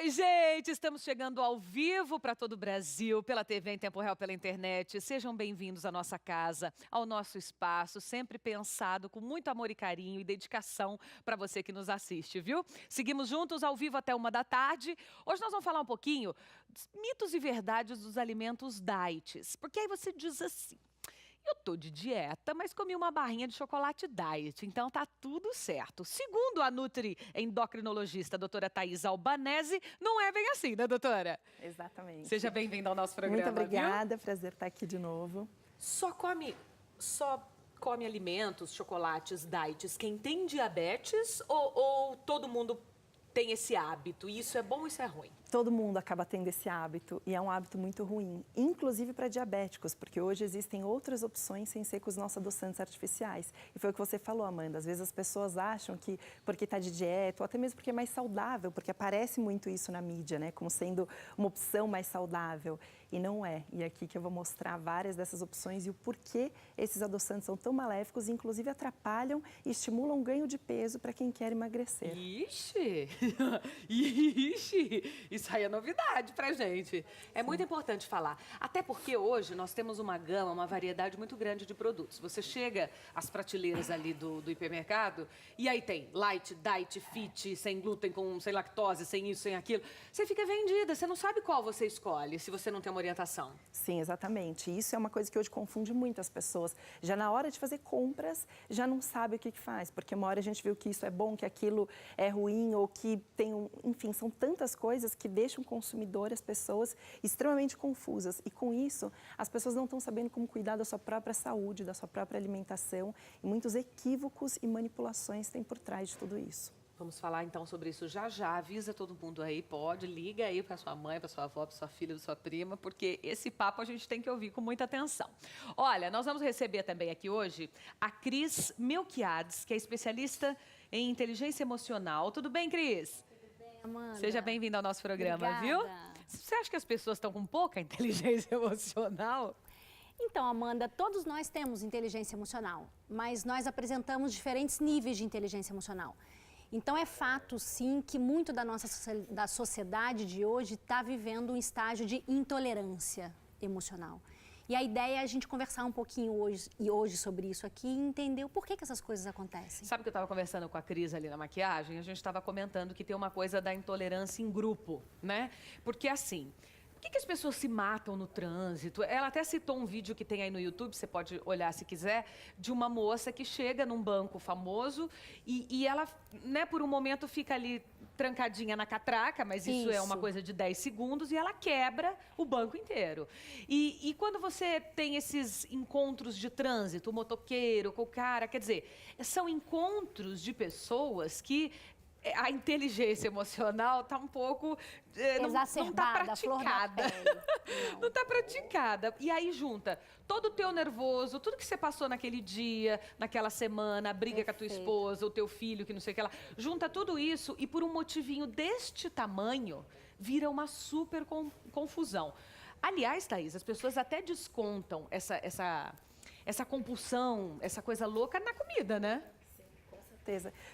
Oi, gente! Estamos chegando ao vivo para todo o Brasil, pela TV em tempo real, pela internet. Sejam bem-vindos à nossa casa, ao nosso espaço, sempre pensado com muito amor e carinho e dedicação para você que nos assiste, viu? Seguimos juntos ao vivo até 1 da tarde. Hoje nós vamos falar um pouquinho dos mitos e verdades dos alimentos diets. Porque aí você diz assim: eu tô de dieta, mas comi uma barrinha de chocolate diet, então tá tudo certo. Segundo a nutri-endocrinologista, a doutora Thaís Albanese, não é bem assim, né, doutora? Exatamente. Seja bem-vinda ao nosso programa. Muito obrigada, viu? prazer estar aqui de novo. Só come alimentos, chocolates diets quem tem diabetes ou todo mundo tem esse hábito? E isso é bom ou isso é ruim? Todo mundo acaba tendo esse hábito e é um hábito muito ruim, inclusive para diabéticos, porque hoje existem outras opções sem ser com os nossos adoçantes artificiais. E foi o que você falou, Amanda, às vezes as pessoas acham que porque está de dieta, ou até mesmo porque é mais saudável, porque aparece muito isso na mídia, né, como sendo uma opção mais saudável. E não é. E aqui que eu vou mostrar várias dessas opções e o porquê esses adoçantes são tão maléficos e inclusive atrapalham e estimulam o ganho de peso para quem quer emagrecer. Ixi! Ixi! Isso aí é novidade pra gente. É muito importante falar. Até porque hoje nós temos uma gama, uma variedade muito grande de produtos. Você chega às prateleiras ali do hipermercado e aí tem light, diet, fit, sem glúten, com sem lactose, sem isso, sem aquilo. Você fica vendida, você não sabe qual você escolhe se você não tem uma orientação. Sim, exatamente. Isso é uma coisa que hoje confunde muito as pessoas. Já na hora de fazer compras, já não sabe o que faz, porque uma hora a gente viu que isso é bom, que aquilo é ruim ou que tem enfim, são tantas coisas que deixam o consumidor, as pessoas, extremamente confusas. E com isso, as pessoas não estão sabendo como cuidar da sua própria saúde, da sua própria alimentação. E muitos equívocos e manipulações têm por trás de tudo isso. Vamos falar então sobre isso já já. Avisa todo mundo aí, pode, liga aí para sua mãe, para sua avó, para sua filha, para sua prima, porque esse papo a gente tem que ouvir com muita atenção. Olha, nós vamos receber também aqui hoje a Cris Melquiades, que é especialista em inteligência emocional. Tudo bem, Cris? Amanda. Seja bem-vinda ao nosso programa, Obrigada. viu? Você acha que as pessoas estão com pouca inteligência emocional? Então, Amanda, todos nós temos inteligência emocional, mas nós apresentamos diferentes níveis de inteligência emocional. Então, é fato, sim, que muito da sociedade de hoje está vivendo um estágio de intolerância emocional. E a ideia é a gente conversar um pouquinho hoje sobre isso aqui e entender o porquê que essas coisas acontecem. Sabe que eu estava conversando com a Cris ali na maquiagem? A gente estava comentando que tem uma coisa da intolerância em grupo, né? Porque assim, por que as pessoas se matam no trânsito? Ela até citou um vídeo que tem aí no YouTube, você pode olhar se quiser, de uma moça que chega num banco famoso e ela, né, por um momento fica ali trancadinha na catraca, mas isso é uma coisa de 10 segundos e ela quebra o banco inteiro. E quando você tem esses encontros de trânsito, o motoqueiro com o cara, quer dizer, são encontros de pessoas que a inteligência emocional está um pouco exacerbada, não está praticada. Não está praticada. E aí junta todo o teu nervoso, tudo que você passou naquele dia, naquela semana, a briga com a tua esposa, o teu filho, que não sei o que lá. Junta tudo isso e por um motivinho deste tamanho, vira uma super confusão. Aliás, Thaís, as pessoas até descontam essa compulsão, essa coisa louca na comida, né?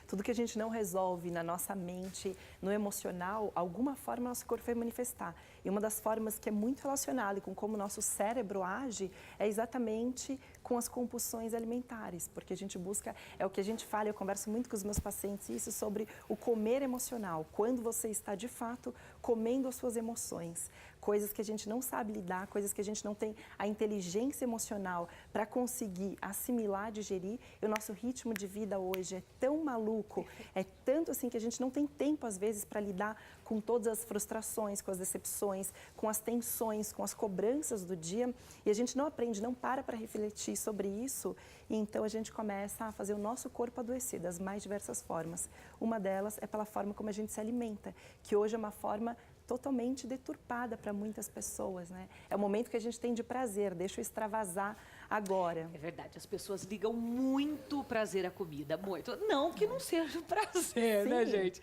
Tudo que a gente não resolve na nossa mente, no emocional, alguma forma nosso corpo vai manifestar. E uma das formas que é muito relacionada com como o nosso cérebro age é exatamente com as compulsões alimentares, porque a gente busca, é o que a gente fala, eu converso muito com os meus pacientes isso sobre o comer emocional, quando você está de fato comendo as suas emoções, coisas que a gente não sabe lidar, coisas que a gente não tem a inteligência emocional para conseguir assimilar, digerir, e o nosso ritmo de vida hoje é tão maluco, é tanto assim que a gente não tem tempo às vezes para lidar com todas as frustrações, com as decepções, com as tensões, com as cobranças do dia, e a gente não aprende, não para refletir sobre isso, e então a gente começa a fazer o nosso corpo adoecer das mais diversas formas. Uma delas é pela forma como a gente se alimenta, que hoje é uma forma totalmente deturpada para muitas pessoas, né? É o momento que a gente tem de prazer, deixa eu extravasar agora. É verdade, as pessoas ligam muito o prazer à comida, muito. Não que não seja um prazer, né, gente?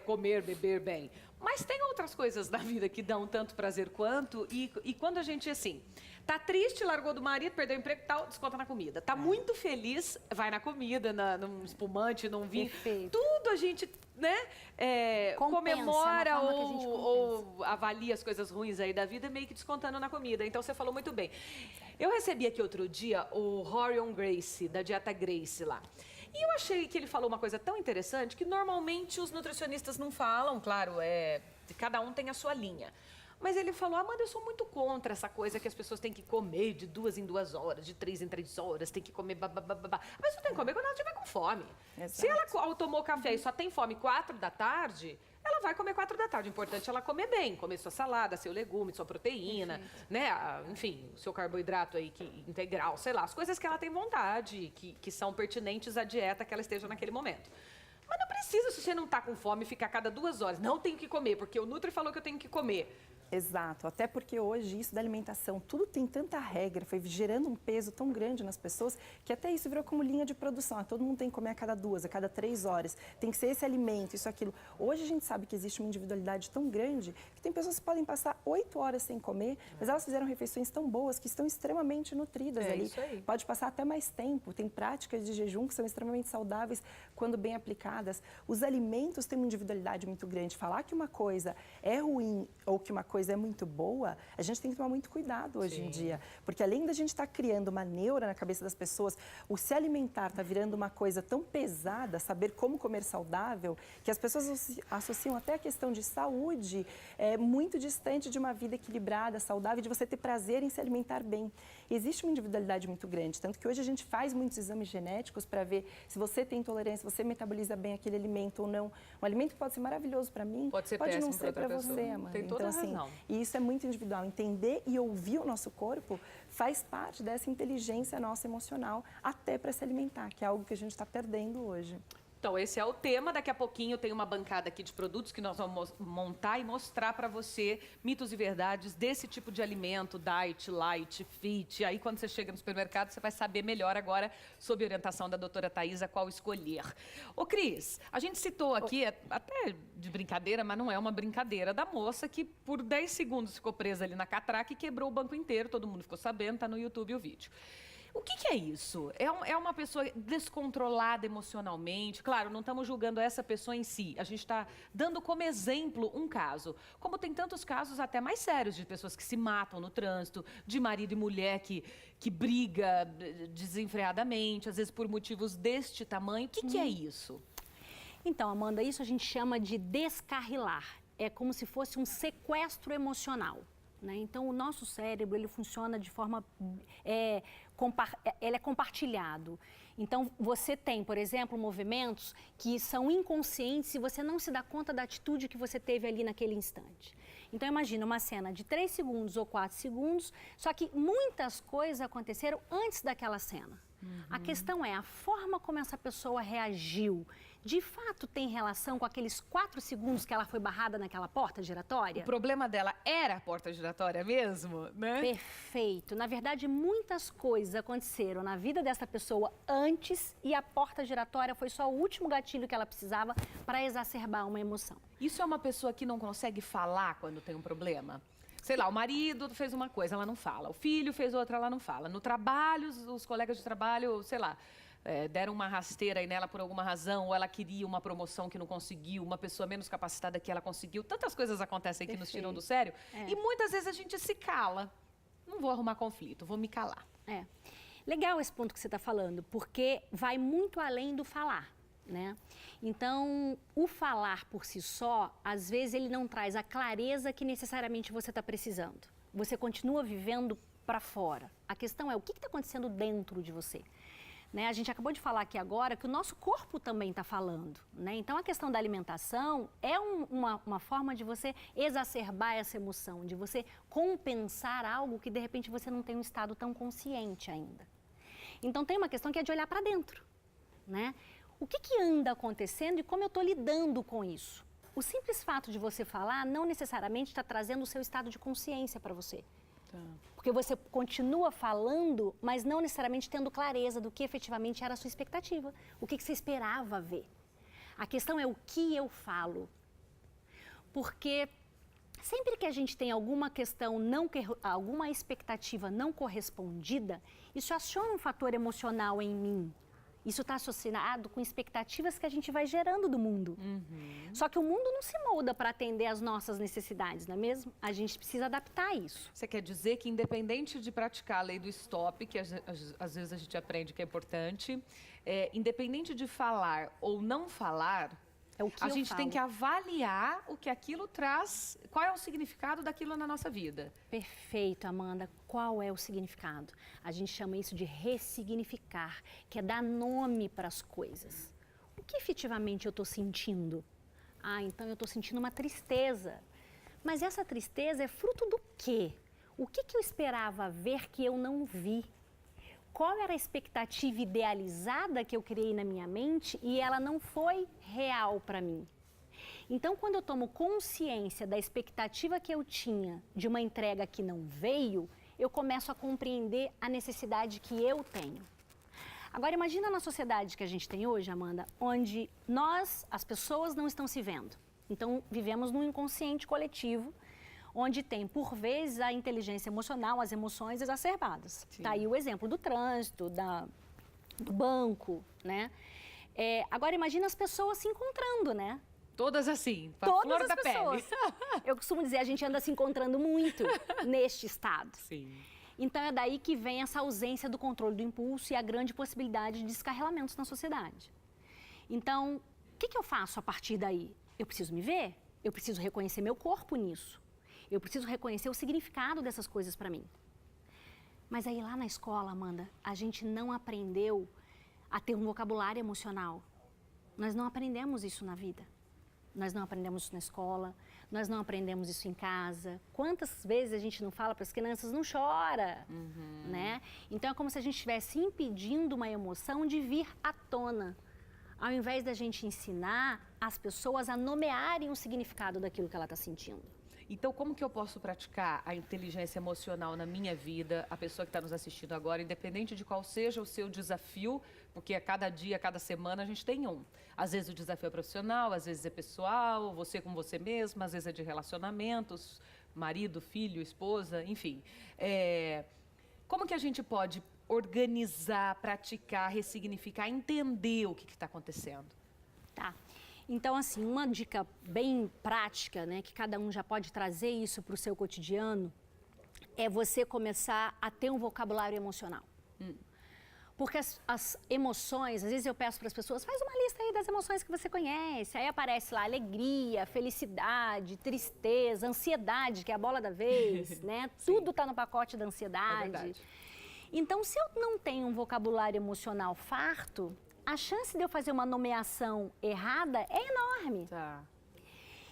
Comer, beber bem. Mas tem outras coisas na vida que dão tanto prazer quanto, e quando a gente, assim, tá triste, largou do marido, perdeu o emprego e tal, desconta na comida. Tá muito feliz, vai na comida, num espumante, num vinho. Perfeito. Tudo a gente né, Compensa, comemora é uma forma que a gente ou avalia as coisas ruins aí da vida meio que descontando na comida. Então, você falou muito bem. Eu recebi aqui outro dia o Rorion Gracie, da Dieta Gracie lá. E eu achei que ele falou uma coisa tão interessante que normalmente os nutricionistas não falam, claro, cada um tem a sua linha. Mas ele falou, Amanda, eu sou muito contra essa coisa que as pessoas têm que comer de 2 em 2 horas, de 3 em 3 horas, tem que comer babá. Mas só tem que comer quando ela estiver com fome. Exato. Se ela tomou café e só tem fome 4 da tarde, ela vai comer 4 da tarde. O importante é ela comer bem, comer sua salada, seu legume, sua proteína, né? Enfim, o seu carboidrato aí integral, sei lá, as coisas que ela tem vontade, que são pertinentes à dieta que ela esteja naquele momento. Mas não precisa, se você não está com fome, ficar a cada 2 horas. Não tenho que comer, porque o Nutri falou que eu tenho que comer. Exato, até porque hoje isso da alimentação, tudo tem tanta regra, foi gerando um peso tão grande nas pessoas que até isso virou como linha de produção. Todo mundo tem que comer a cada 2, a cada 3 horas, tem que ser esse alimento, isso, aquilo. Hoje a gente sabe que existe uma individualidade tão grande que tem pessoas que podem passar 8 horas sem comer, mas elas fizeram refeições tão boas que estão extremamente nutridas ali. Isso aí. Pode passar até mais tempo, tem práticas de jejum que são extremamente saudáveis quando bem aplicadas. Os alimentos têm uma individualidade muito grande. Falar que uma coisa é ruim ou que uma coisa é muito boa, a gente tem que tomar muito cuidado hoje em dia. Porque além da gente estar criando uma neura na cabeça das pessoas, o se alimentar está virando uma coisa tão pesada, saber como comer saudável, que as pessoas associam até a questão de saúde muito distante de uma vida equilibrada, saudável, de você ter prazer em se alimentar bem. Existe uma individualidade muito grande, tanto que hoje a gente faz muitos exames genéticos para ver se você tem intolerância, se você metaboliza bem aquele alimento ou não. Um alimento que pode ser maravilhoso para mim, Pode ser não péssimo ser pra outra para você, pessoa. Amanda. Tem toda Então, a razão. E isso é muito individual. Entender e ouvir o nosso corpo faz parte dessa inteligência nossa emocional, até para se alimentar, que é algo que a gente está perdendo hoje. Então, esse é o tema. Daqui a pouquinho tem uma bancada aqui de produtos que nós vamos montar e mostrar para você mitos e verdades desse tipo de alimento, diet, light, fit. Aí, quando você chega no supermercado, você vai saber melhor agora, sob orientação da doutora Thaisa, qual escolher. Ô, Cris, a gente citou aqui, até de brincadeira, mas não é uma brincadeira, da moça que por 10 segundos ficou presa ali na catraca e quebrou o banco inteiro. Todo mundo ficou sabendo, tá no YouTube o vídeo. O que é isso? É uma pessoa descontrolada emocionalmente? Claro, não estamos julgando essa pessoa em si. A gente está dando como exemplo um caso. Como tem tantos casos até mais sérios de pessoas que se matam no trânsito, de marido e mulher que briga desenfreadamente, às vezes por motivos deste tamanho. O que é isso? Então, Amanda, isso a gente chama de descarrilar. É como se fosse um sequestro emocional. Né? Então, o nosso cérebro, ele funciona de forma... ele é compartilhado. Então, você tem, por exemplo, movimentos que são inconscientes e você não se dá conta da atitude que você teve ali naquele instante. Então, imagina uma cena de 3 segundos ou 4 segundos, só que muitas coisas aconteceram antes daquela cena. A questão é a forma como essa pessoa reagiu. De fato, tem relação com aqueles 4 segundos que ela foi barrada naquela porta giratória? O problema dela era a porta giratória mesmo, né? Perfeito. Na verdade, muitas coisas aconteceram na vida dessa pessoa antes e a porta giratória foi só o último gatilho que ela precisava para exacerbar uma emoção. Isso é uma pessoa que não consegue falar quando tem um problema? Sei lá, o marido fez uma coisa, ela não fala. O filho fez outra, ela não fala. No trabalho, os colegas de trabalho, sei lá, deram uma rasteira aí nela por alguma razão, ou ela queria uma promoção que não conseguiu, uma pessoa menos capacitada que ela conseguiu. Tantas coisas acontecem que nos tiram do sério. E muitas vezes a gente se cala. Não vou arrumar conflito, vou me calar. Legal esse ponto que você está falando, porque vai muito além do falar. Né? Então, o falar por si só, às vezes ele não traz a clareza que necessariamente você está precisando. Você continua vivendo para fora. A questão é o que está acontecendo dentro de você. Né? A gente acabou de falar aqui agora que o nosso corpo também está falando. Né? Então, a questão da alimentação é uma forma de você exacerbar essa emoção, de você compensar algo que, de repente, você não tem um estado tão consciente ainda. Então, tem uma questão que é de olhar para dentro. Né? O que anda acontecendo e como eu estou lidando com isso? O simples fato de você falar não necessariamente está trazendo o seu estado de consciência para você. Porque você continua falando, mas não necessariamente tendo clareza do que efetivamente era a sua expectativa. O que você esperava ver. A questão é o que eu falo. Porque sempre que a gente tem alguma questão, alguma expectativa não correspondida, isso aciona um fator emocional em mim. Isso está associado com expectativas que a gente vai gerando do mundo. Só que o mundo não se molda para atender às nossas necessidades, não é mesmo? A gente precisa adaptar isso. Você quer dizer que, independente de praticar a lei do stop, que às vezes a gente aprende que é importante, independente de falar ou não falar, É o que a eu gente tem falo. que avaliar o que aquilo traz, qual é o significado daquilo na nossa vida. Perfeito, Amanda. Qual é o significado? A gente chama isso de ressignificar, que é dar nome para as coisas. O que efetivamente eu estou sentindo? Ah, então eu estou sentindo uma tristeza. Mas essa tristeza é fruto do quê? O que eu esperava ver que eu não vi? Qual era a expectativa idealizada que eu criei na minha mente e ela não foi real para mim? Então, quando eu tomo consciência da expectativa que eu tinha de uma entrega que não veio, eu começo a compreender a necessidade que eu tenho. Agora, imagina na sociedade que a gente tem hoje, Amanda, onde as pessoas não estão se vendo. Então, vivemos num inconsciente coletivo, onde tem, por vezes, a inteligência emocional, as emoções exacerbadas. Está aí o exemplo do trânsito, do banco, né? Agora, imagina as pessoas se encontrando, né? Todas assim, pra Todas flor as da pessoas. pele. Eu costumo dizer, a gente anda se encontrando muito neste estado. Sim. Então, é daí que vem essa ausência do controle do impulso e a grande possibilidade de descarrilamentos na sociedade. Então, o que eu faço a partir daí? Eu preciso me ver, eu preciso reconhecer meu corpo nisso. Eu preciso reconhecer o significado dessas coisas para mim. Mas aí lá na escola, Amanda, a gente não aprendeu a ter um vocabulário emocional. Nós não aprendemos isso na vida. Nós não aprendemos isso na escola, nós não aprendemos isso em casa. Quantas vezes a gente não fala para as crianças, não chora, né? Então é como se a gente estivesse impedindo uma emoção de vir à tona. Ao invés da gente ensinar as pessoas a nomearem o significado daquilo que ela está sentindo. Então, como que eu posso praticar a inteligência emocional na minha vida, a pessoa que está nos assistindo agora, independente de qual seja o seu desafio, porque a cada dia, a cada semana a gente tem um. Às vezes o desafio é profissional, às vezes é pessoal, você com você mesma, às vezes é de relacionamentos, marido, filho, esposa, enfim. Como que a gente pode organizar, praticar, ressignificar, entender o que está acontecendo? Tá. Então, assim, uma dica bem prática, né, que cada um já pode trazer isso para o seu cotidiano, é você começar a ter um vocabulário emocional. Porque as emoções, às vezes eu peço para as pessoas, faz uma lista aí das emoções que você conhece. Aí aparece lá alegria, felicidade, tristeza, ansiedade, que é a bola da vez, né? Tudo está no pacote da ansiedade. É verdade. Então, se eu não tenho um vocabulário emocional farto, a chance de eu fazer uma nomeação errada é enorme. Tá.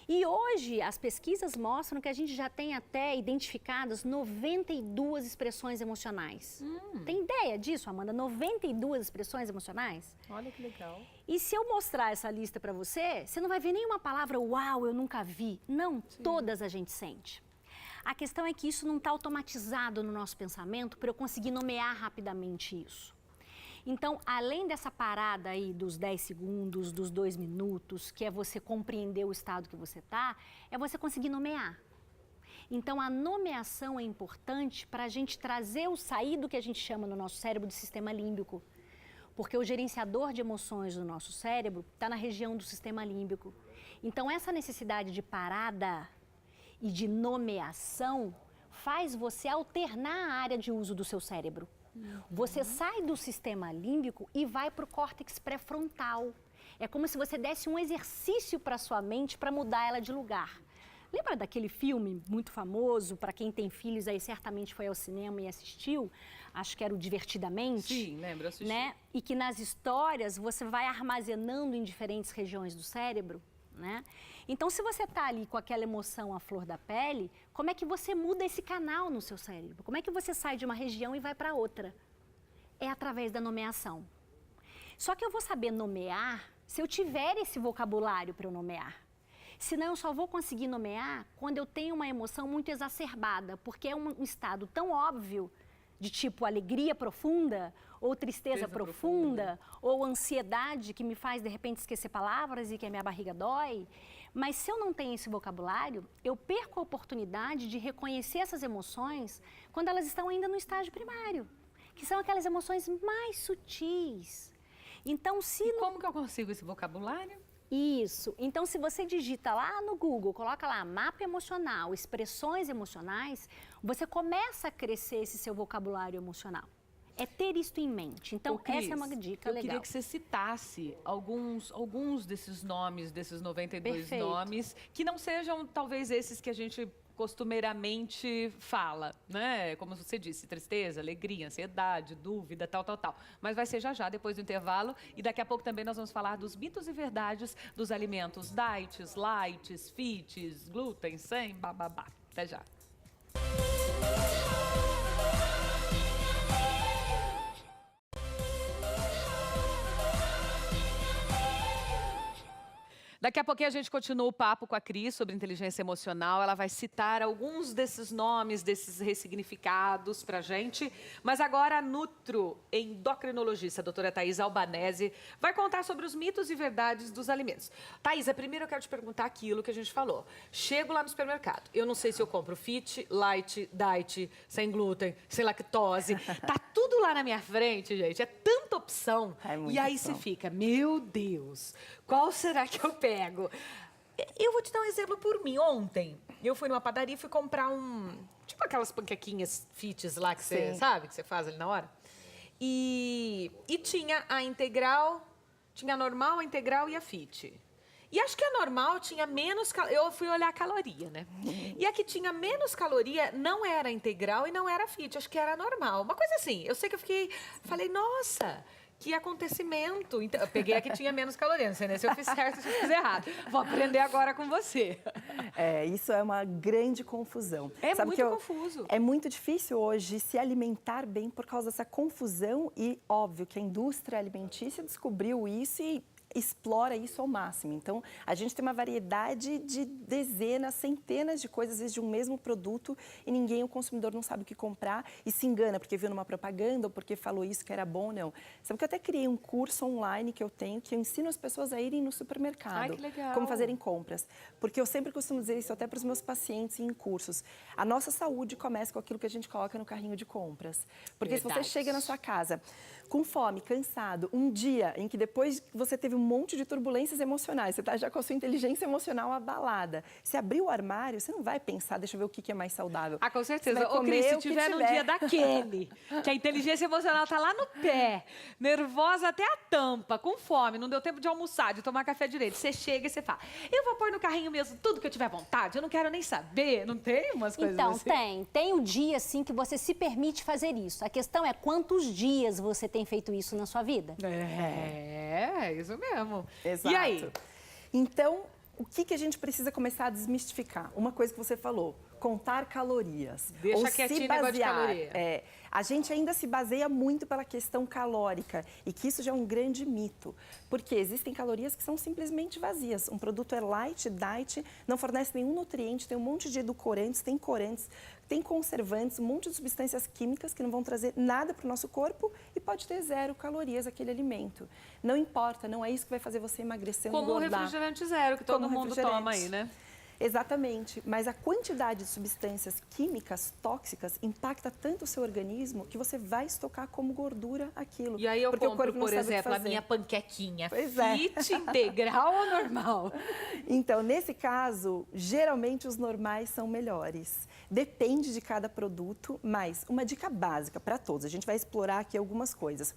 E hoje as pesquisas mostram que a gente já tem até identificadas 92 expressões emocionais. Tem ideia disso, Amanda? 92 expressões emocionais? Olha que legal. E se eu mostrar essa lista para você, você não vai ver nenhuma palavra, uau, eu nunca vi. Não, todas a gente sente. A questão é que isso não está automatizado no nosso pensamento para eu conseguir nomear rapidamente isso. Então, além dessa parada aí dos 10 segundos, dos 2 minutos, que é você compreender o estado que você está, é você conseguir nomear. Então, a nomeação é importante para a gente trazer o sair do que a gente chama no nosso cérebro de sistema límbico. Porque o gerenciador de emoções do nosso cérebro está na região do sistema límbico. Então, essa necessidade de parada e de nomeação faz você alternar a área de uso do seu cérebro. Você sai do sistema límbico e vai para o córtex pré-frontal. É como se você desse um exercício para sua mente para mudar ela de lugar. Lembra daquele filme muito famoso, para quem tem filhos aí certamente foi ao cinema e assistiu, acho que era o Divertidamente? Sim, lembro, eu assisti. Né? E que nas histórias você vai armazenando em diferentes regiões do cérebro, né? Então, se você está ali com aquela emoção à flor da pele, como é que você muda esse canal no seu cérebro? Como é que você sai de uma região e vai para outra? É através da nomeação. Só que eu vou saber nomear se eu tiver esse vocabulário para eu nomear. Senão, eu só vou conseguir nomear quando eu tenho uma emoção muito exacerbada, porque é um estado tão óbvio de tipo alegria profunda, ou tristeza profunda, ou ansiedade que me faz, de repente, esquecer palavras e que a minha barriga dói. Mas se eu não tenho esse vocabulário, eu perco a oportunidade de reconhecer essas emoções quando elas estão ainda no estágio primário, que são aquelas emoções mais sutis. Então, se E como que eu consigo esse vocabulário? Isso. Então, se você digita lá no Google, coloca lá mapa emocional, expressões emocionais, você começa a crescer esse seu vocabulário emocional. É ter isso em mente. Então, Ô, Cris, essa é uma dica eu legal. queria que você citasse alguns desses nomes, desses 92 Perfeito. nomes, que não sejam, talvez, esses que a gente costumeiramente fala, né? Como você disse, tristeza, alegria, ansiedade, dúvida, tal. Mas vai ser já, depois do intervalo. E daqui a pouco também nós vamos falar dos mitos e verdades dos alimentos diets, lights, fits, glúten, sem, bababá. Até já. Daqui a pouquinho a gente continua o papo com a Cris sobre inteligência emocional. Ela vai citar alguns desses nomes, desses ressignificados pra gente. Mas agora a endocrinologista, a doutora Thaís Albanese, vai contar sobre os mitos e verdades dos alimentos. Thaís, primeiro eu quero te perguntar aquilo que a gente falou. Chego lá no supermercado, eu não sei se eu compro fit, light, diet, sem glúten, sem lactose. Tá tudo lá na minha frente, gente. É tanta opção. É muita E aí opção. você fica, meu Deus, qual será que eu pego? Eu vou te dar um exemplo por mim. Ontem, eu fui numa padaria e fui comprar tipo aquelas panquequinhas fits lá que você Sim. sabe, que você faz ali na hora. E tinha a integral, tinha a normal, a integral e a fit. E acho que a normal tinha menos... Eu fui olhar a caloria, né? E a que tinha menos caloria não era a integral e não era a fit. Acho que era a normal. Uma coisa assim. Eu sei que eu falei, nossa... Que acontecimento. Então, eu peguei a que tinha menos caloria. Não sei nem se eu fiz certo ou se eu fiz errado. Vou aprender agora com você. Isso é uma grande confusão. É Sabe muito que confuso. É muito difícil hoje se alimentar bem por causa dessa confusão e óbvio que a indústria alimentícia descobriu isso e explora isso ao máximo. Então, a gente tem uma variedade de dezenas, centenas de coisas, às vezes, de um mesmo produto e o consumidor não sabe o que comprar e se engana porque viu numa propaganda ou porque falou isso que era bom, não. Sabe que eu até criei um curso online que eu tenho, que eu ensino as pessoas a irem no supermercado. Ai, que legal. Como fazerem compras. Porque eu sempre costumo dizer isso até para os meus pacientes em cursos. A nossa saúde começa com aquilo que a gente coloca no carrinho de compras. Porque se Verdade. você chega na sua casa com fome, cansado, um dia em que depois você teve um monte de turbulências emocionais, você está já com a sua inteligência emocional abalada. Se abrir o armário, você não vai pensar, deixa eu ver o que é mais saudável. Ah, com Você certeza. vai Ô, comer Cris, se o que tiver num tiver. dia daquele, que a inteligência emocional tá lá no pé, nervosa até a tampa, com fome, não deu tempo de almoçar, de tomar café direito, você chega e você fala, eu vou pôr no carrinho mesmo tudo que eu tiver vontade, eu não quero nem saber, não tem umas coisas Então, assim? tem um dia, sim, que você se permite fazer isso. A questão é quantos dias você tem feito isso na sua vida. É, isso mesmo. Exato. E aí? Então, o que a gente precisa começar a desmistificar? Uma coisa que você falou, contar calorias. Deixa ou quietinho se o negócio de basear. caloria. A gente ainda se baseia muito pela questão calórica e que isso já é um grande mito, porque existem calorias que são simplesmente vazias. Um produto é light, diet, não fornece nenhum nutriente, tem um monte de edulcorantes, tem corantes, tem conservantes, um monte de substâncias químicas que não vão trazer nada para o nosso corpo e pode ter 0 calorias aquele alimento. Não importa, não é isso que vai fazer você emagrecer ou Como o engordar. refrigerante zero, que todo Como mundo refrigerante. toma aí, né? Exatamente, mas a quantidade de substâncias químicas tóxicas impacta tanto o seu organismo que você vai estocar como gordura aquilo. E aí eu porque o compro, corpo não por sabe o que exemplo, a fazer. minha panquequinha Pois é. fit, integral ou normal? Então, nesse caso, geralmente os normais são melhores. Depende de cada produto, mas uma dica básica para todos. A gente vai explorar aqui algumas coisas.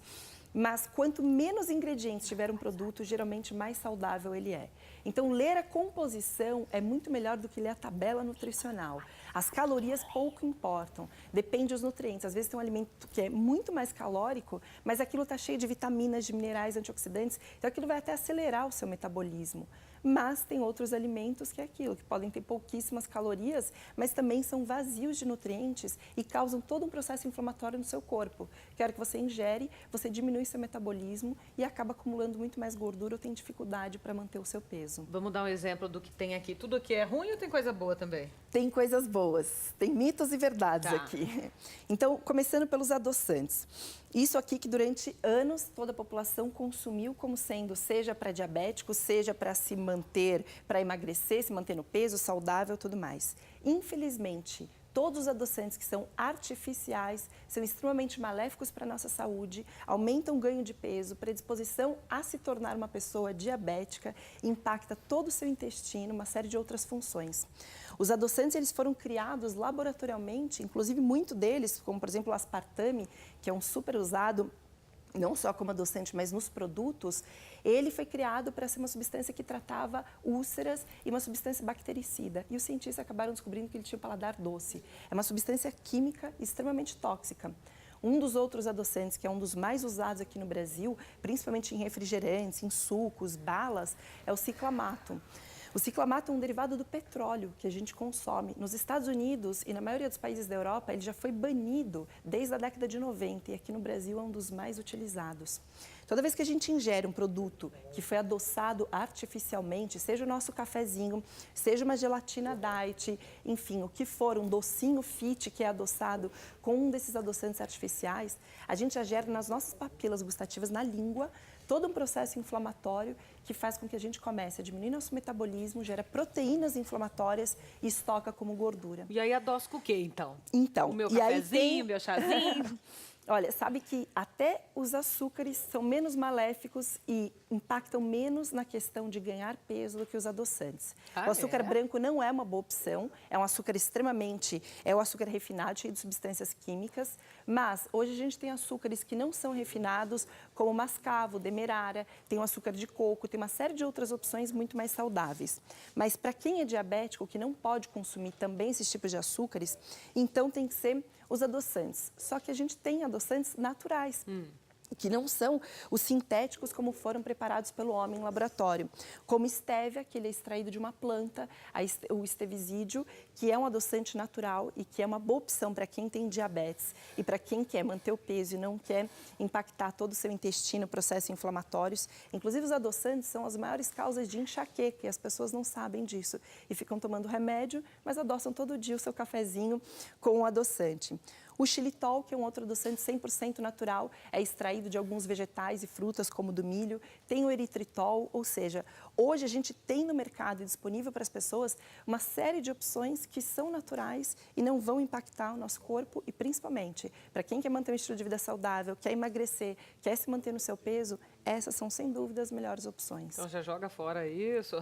Mas quanto menos ingredientes tiver um produto, geralmente mais saudável ele é. Então, ler a composição é muito melhor do que ler a tabela nutricional. As calorias pouco importam, depende dos nutrientes. Às vezes tem um alimento que é muito mais calórico, mas aquilo está cheio de vitaminas, de minerais, antioxidantes, então aquilo vai até acelerar o seu metabolismo. Mas tem outros alimentos que é aquilo, que podem ter pouquíssimas calorias, mas também são vazios de nutrientes e causam todo um processo inflamatório no seu corpo. Que a hora que você ingere, você diminui seu metabolismo e acaba acumulando muito mais gordura ou tem dificuldade para manter o seu peso. Vamos dar um exemplo do que tem aqui. Tudo que é ruim ou tem coisa boa também? Tem coisas boas, tem mitos e verdades Tá. aqui. Então, começando pelos adoçantes. Isso aqui que durante anos toda a população consumiu como sendo, seja para diabético, seja para se manter, para emagrecer, se manter no peso, saudável, tudo mais. Infelizmente, Todos os adoçantes que são artificiais são extremamente maléficos para a nossa saúde, aumentam o ganho de peso, predisposição a se tornar uma pessoa diabética, impacta todo o seu intestino, uma série de outras funções. Os adoçantes eles foram criados laboratorialmente, inclusive muito deles, como por exemplo o aspartame, que é um super usado não só como adoçante, mas nos produtos, ele foi criado para ser uma substância que tratava úlceras e uma substância bactericida. E os cientistas acabaram descobrindo que ele tinha um paladar doce. É uma substância química extremamente tóxica. Um dos outros adoçantes, que é um dos mais usados aqui no Brasil, principalmente em refrigerantes, em sucos, balas, é o ciclamato. O ciclamato é um derivado do petróleo que a gente consome. Nos Estados Unidos e na maioria dos países da Europa, ele já foi banido desde a década de 90 e aqui no Brasil é um dos mais utilizados. Toda vez que a gente ingere um produto que foi adoçado artificialmente, seja o nosso cafezinho, seja uma gelatina diet, enfim, o que for, um docinho fit que é adoçado com um desses adoçantes artificiais, a gente já gera nas nossas papilas gustativas, na língua, todo um processo inflamatório que faz com que a gente comece a diminuir nosso metabolismo, gera proteínas inflamatórias e estoca como gordura. E aí adoça com o quê, então? Então, o meu e aí cafezinho, meu chazinho? Olha, sabe que até os açúcares são menos maléficos e impactam menos na questão de ganhar peso do que os adoçantes. O açúcar branco não é uma boa opção, é um açúcar extremamente, é o açúcar refinado, cheio de substâncias químicas, mas hoje a gente tem açúcares que não são refinados, como mascavo, demerara, tem o açúcar de coco, tem uma série de outras opções muito mais saudáveis. Mas para quem é diabético, que não pode consumir também esses tipos de açúcares, então tem que ser os adoçantes. Só que a gente tem adoçantes naturais. Que não são os sintéticos como foram preparados pelo homem em laboratório. Como estévia, que ele é extraído de uma planta, o estevisídeo, que é um adoçante natural e que é uma boa opção para quem tem diabetes e para quem quer manter o peso e não quer impactar todo o seu intestino, processos inflamatórios. Inclusive, os adoçantes são as maiores causas de enxaqueca e as pessoas não sabem disso e ficam tomando remédio, mas adoçam todo dia o seu cafezinho com o adoçante. O xilitol, que é um outro adoçante 100% natural, é extraído de alguns vegetais e frutas, como do milho. Tem o eritritol, ou seja, hoje a gente tem no mercado disponível para as pessoas uma série de opções que são naturais e não vão impactar o nosso corpo e, principalmente, para quem quer manter um estilo de vida saudável, quer emagrecer, quer se manter no seu peso, essas são, sem dúvida, as melhores opções. Então já joga fora isso,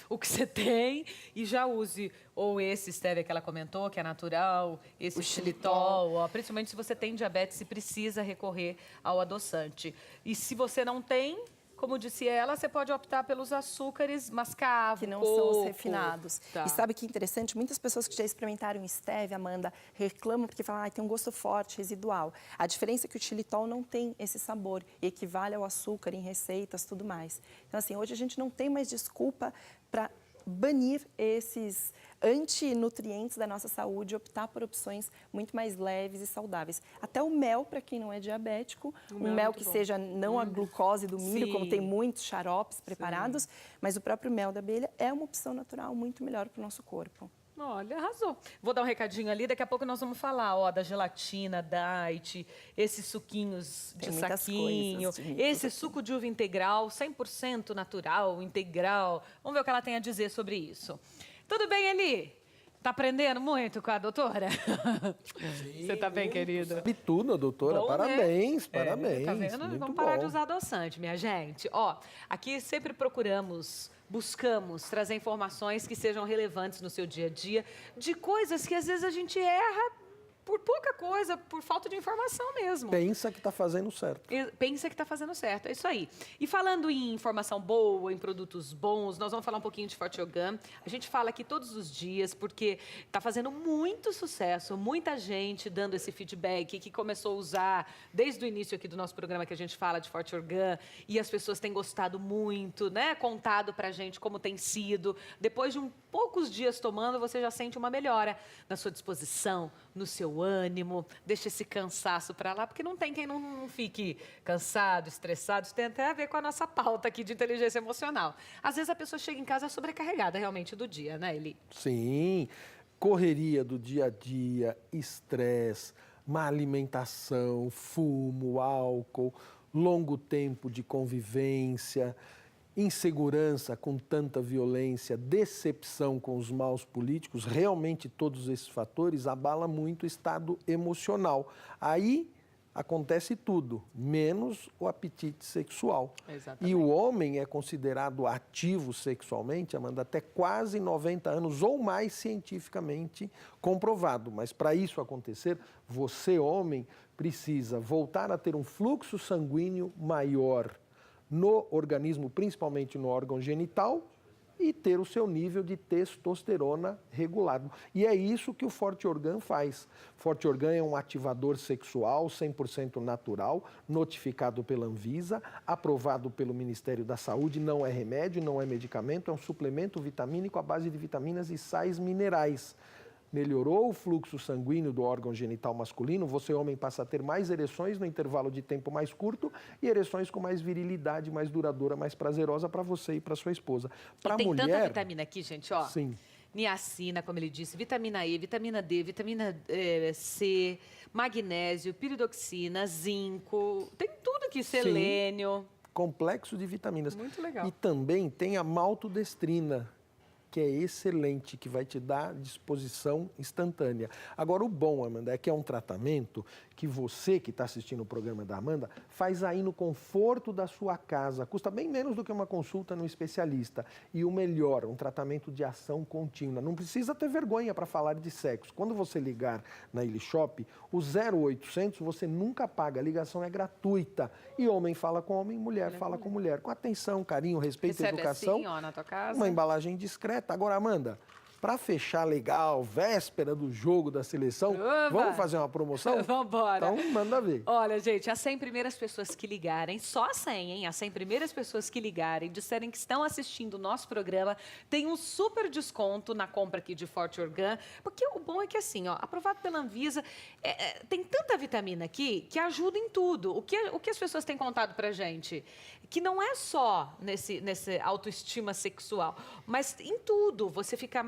o que você tem, e já use ou esse stevia que ela comentou, que é natural, esse xilitol, principalmente se você tem diabetes e precisa recorrer ao adoçante. E se você não tem, como disse ela, você pode optar pelos açúcares mascavo, que não coco. são os refinados. Tá. E sabe que interessante? Muitas pessoas que já experimentaram stevia, Amanda, reclamam porque falam que tem um gosto forte, residual. A diferença é que o xilitol não tem esse sabor e equivale ao açúcar em receitas, tudo mais. Então, assim, hoje a gente não tem mais desculpa para banir esses antinutrientes da nossa saúde e optar por opções muito mais leves e saudáveis. Até o mel, para quem não é diabético, um mel que seja não a glucose do milho, Sim. como tem muitos xaropes preparados, mas o próprio mel da abelha é uma opção natural muito melhor para o nosso corpo. Olha, arrasou. Vou dar um recadinho ali, daqui a pouco nós vamos falar, da gelatina, diet, esses suquinhos de Tem muitas saquinho, coisas, esse suco de uva integral, 100% natural, integral. Vamos ver o que ela tem a dizer sobre isso. Tudo bem, Eli? Tá aprendendo muito com a doutora? Sim, Você tá bem, querido? Sabe tudo, doutora. Bom, parabéns, né? parabéns. Tá vendo? Muito Vamos parar bom. de usar adoçante, minha gente. Aqui sempre buscamos trazer informações que sejam relevantes no seu dia a dia, de coisas que às vezes a gente erra por pouca coisa, por falta de informação mesmo. Pensa que está fazendo certo. Pensa que está fazendo certo, é isso aí. E falando em informação boa, em produtos bons, nós vamos falar um pouquinho de Forte Organ. A gente fala aqui todos os dias porque está fazendo muito sucesso, muita gente dando esse feedback que começou a usar desde o início aqui do nosso programa que a gente fala de Forte Organ e as pessoas têm gostado muito, né? Contado pra gente como tem sido. Depois de poucos dias tomando, você já sente uma melhora na sua disposição, no seu ânimo, deixa esse cansaço para lá, porque não tem quem não fique cansado, estressado. Isso tem até a ver com a nossa pauta aqui de inteligência emocional. Às vezes a pessoa chega em casa sobrecarregada realmente do dia, né, Eli? Sim, correria do dia a dia, estresse, má alimentação, fumo, álcool, longo tempo de convivência. insegurança com tanta violência, decepção com os maus políticos, realmente todos esses fatores abalam muito o estado emocional. Aí acontece tudo, menos o apetite sexual. Exatamente. E o homem é considerado ativo sexualmente, Amanda, até quase 90 anos ou mais cientificamente comprovado. Mas para isso acontecer, você, homem, precisa voltar a ter um fluxo sanguíneo maior no organismo, principalmente no órgão genital, e ter o seu nível de testosterona regulado. E é isso que o Forte Organ faz. Forte Organ é um ativador sexual 100% natural, notificado pela Anvisa, aprovado pelo Ministério da Saúde, não é remédio, não é medicamento, é um suplemento vitamínico à base de vitaminas e sais minerais. Melhorou o fluxo sanguíneo do órgão genital masculino, você, homem, passa a ter mais ereções no intervalo de tempo mais curto e ereções com mais virilidade, mais duradoura, mais prazerosa para você e para sua esposa. Para a Tem mulher... tanta vitamina aqui, gente, ó. Sim. Niacina, como ele disse, vitamina E, vitamina D, vitamina C, magnésio, piridoxina, zinco, tem tudo aqui, selênio. Complexo de vitaminas. Muito legal. E também tem a maltodestrina, que é excelente, que vai te dar disposição instantânea. Agora, o bom, Amanda, é que é um tratamento que você, que está assistindo o programa da Amanda, faz aí no conforto da sua casa. Custa bem menos do que uma consulta no especialista. E o melhor, um tratamento de ação contínua. Não precisa ter vergonha para falar de sexo. Quando você ligar na Ilishop, o 0800 você nunca paga, a ligação é gratuita. E homem fala com homem, mulher fala com mulher. Com atenção, carinho, respeito e Recebe educação. assim, ó, na tua casa. Uma embalagem discreta. Agora, Amanda, para fechar legal, véspera do jogo da seleção, Oba! vamos fazer uma promoção? Vamos embora. Então, manda ver. Olha, gente, as 100 primeiras pessoas que ligarem, só 100, hein? As 100 primeiras pessoas que ligarem, disserem que estão assistindo o nosso programa, tem um super desconto na compra aqui de Forte Organ, porque o bom é que assim, ó, aprovado pela Anvisa, tem tanta vitamina aqui que ajuda em tudo. O que as pessoas têm contado pra gente? Que não é só nesse autoestima sexual, mas em tudo. Você fica